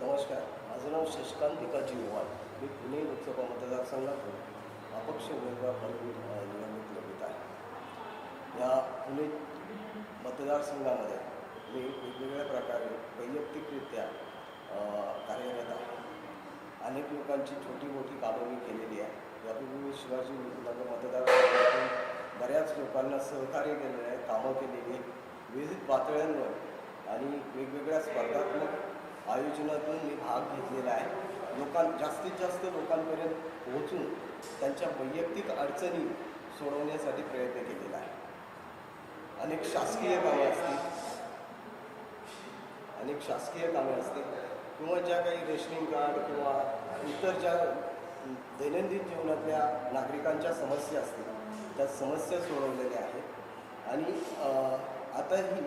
नमस्कार, माझं नाव शशिकांत भिकाजी ओवाळ. मी पुणे लोकसभा मतदारसंघातून अपक्ष उमेदवार म्हणून निवडणूक लढवत आहे. या पुणे मतदारसंघामध्ये मी वेगवेगळ्या प्रकारे वैयक्तिकरित्या कार्यरत आहे. अनेक लोकांची छोटी मोठी कामं मी केलेली आहे. यापूर्वी मी शिवाजीनगर मतदारसंघातून बऱ्याच लोकांना सहकार्य केलेलं आहे, कामं केलेली आहे विविध पातळ्यांवर आणि वेगवेगळ्या स्पर्धात्मक आयोजनातून मी भाग घेतलेला आहे. जास्तीत जास्त लोकांपर्यंत पोहोचून त्यांच्या वैयक्तिक अडचणी सोडवण्यासाठी प्रयत्न केलेला आहे. अनेक शासकीय कामे असतील किंवा ज्या काही रेशनिंग कार्ड किंवा इतर ज्या दैनंदिन जीवनातल्या नागरिकांच्या समस्या असतील त्या समस्या सोडवलेल्या आहेत. आणि आताही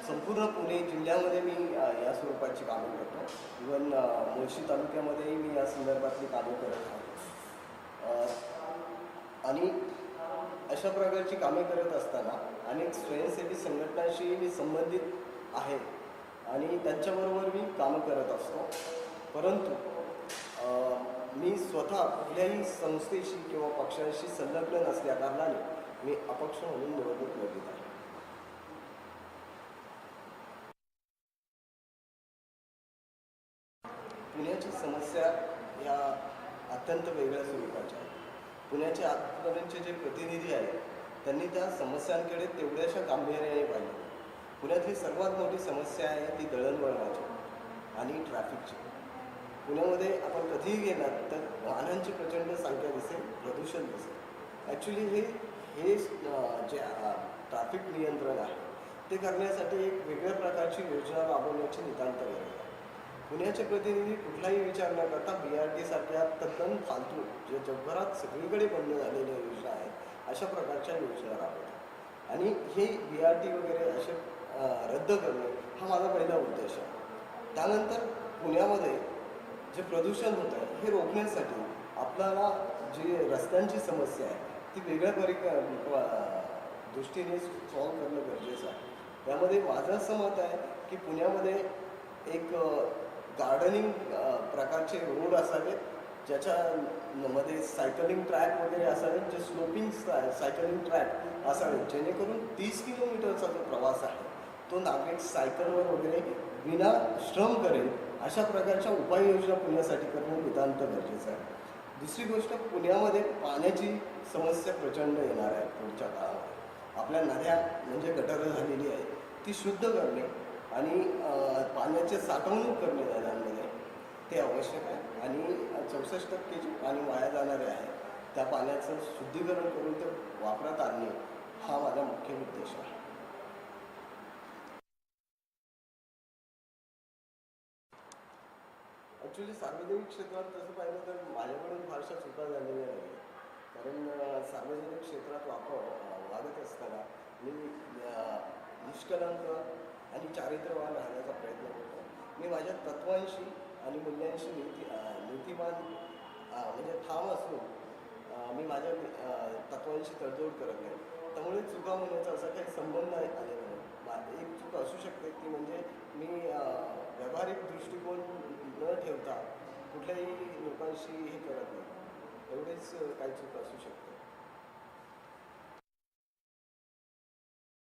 संपूर्ण पुणे जिल्ह्यामध्ये मी या स्वरूपाची कामं करतो. इवन मुळशी तालुक्यामध्येही मी या संदर्भातली कामं करत आहे. आणि अशा प्रकारची कामे करत असताना अनेक स्वयंसेवी संघटनांशी मी संबंधित आहे आणि त्यांच्याबरोबर मी कामं करत असतो. परंतु मी स्वतः कुठल्याही संस्थेशी किंवा पक्षांशी संलग्न नसल्या कारणाने मी अपक्ष म्हणून निवडणूक लढवत आहे. पुण्याची समस्या ह्या अत्यंत वेगळ्या स्वरूपाच्या आहेत. पुण्याचे आजपर्यंतचे जे प्रतिनिधी आहेत त्यांनी त्या समस्यांकडे तेवढ्याशा गांभीर्याने पाहिलं. पुण्यातली सर्वात मोठी समस्या आहे ती दळणवळणाची आणि ट्रॅफिकची. पुण्यामध्ये आपण कधीही गेलात तर वाहनांची प्रचंड संख्या दिसेल, प्रदूषण दिसेल. ॲक्च्युली हे जे ट्रॅफिक नियंत्रण आहे ते करण्यासाठी एक वेगळ्या प्रकारची योजना राबवण्याची नितांत गरज आहे. पुण्याचे प्रतिनिधी कुठलाही विचार न करता BRT सारख्या तद्दन फालतू जे जगभरात सगळीकडे बंद झालेल्या योजना आहेत अशा प्रकारच्या योजना राबवतात. आणि हे BRT वगैरे असे रद्द करणे हा माझा पहिला उद्देश आहे. त्यानंतर पुण्यामध्ये जे प्रदूषण होतं आहे हे रोखण्यासाठी आपल्याला जी रस्त्यांची समस्या आहे ती वेगळ्या दृष्टीने सॉल्व करणं गरजेचं आहे. त्यामध्ये माझं असं मत आहे की पुण्यामध्ये एक गार्डनिंग प्रकारचे रोड असावेत, ज्याच्यामध्ये सायकलिंग ट्रॅक वगैरे असावेत, जे स्लोपिंग सायकलिंग ट्रॅक असावेत, जेणेकरून 30 किलोमीटरचा जो प्रवास आहे तो नागरिक सायकलवर वगैरे विना श्रम करेल अशा प्रकारच्या उपाययोजना पुण्यासाठी करणं नितांत गरजेचं आहे. दुसरी गोष्ट, पुण्यामध्ये पाण्याची समस्या प्रचंड येणार आहे पुढच्या काळामध्ये. आपल्या नद्या म्हणजे गटारं झालेली आहे ती शुद्ध करणे आणि पाण्याचे साठवणूक करणे नद्यांमध्ये ते आवश्यक आहे. आणि 64% जे पाणी वाया जाणारे आहे त्या पाण्याचं शुद्धीकरण करून ते वापरात आणणे हा माझा मुख्य उद्देश आहे. ॲक्च्युली सार्वजनिक क्षेत्रात तसं पाहिलं तर माझ्याकडून फारशा चुका झालेल्या नाही. कारण सार्वजनिक क्षेत्रात वागत असताना मी निष्कलंक आणि चारित्र्यवान राहण्याचा प्रयत्न करतो. मी माझ्या तत्वांशी आणि मूल्यांशी नीतिमान म्हणजे ठाम असून मी माझ्या तत्वांशी तडजोड करत नाही. त्यामुळे चुका होण्याचा असा काही संबंध आलेला नाही. एक चूक असू शकते ती म्हणजे मी व्यावहारिक दृष्टिकोन न ठेवता कुठल्याही लोकांशी हे करत नाही. एवढेच काही चूक असू शकते.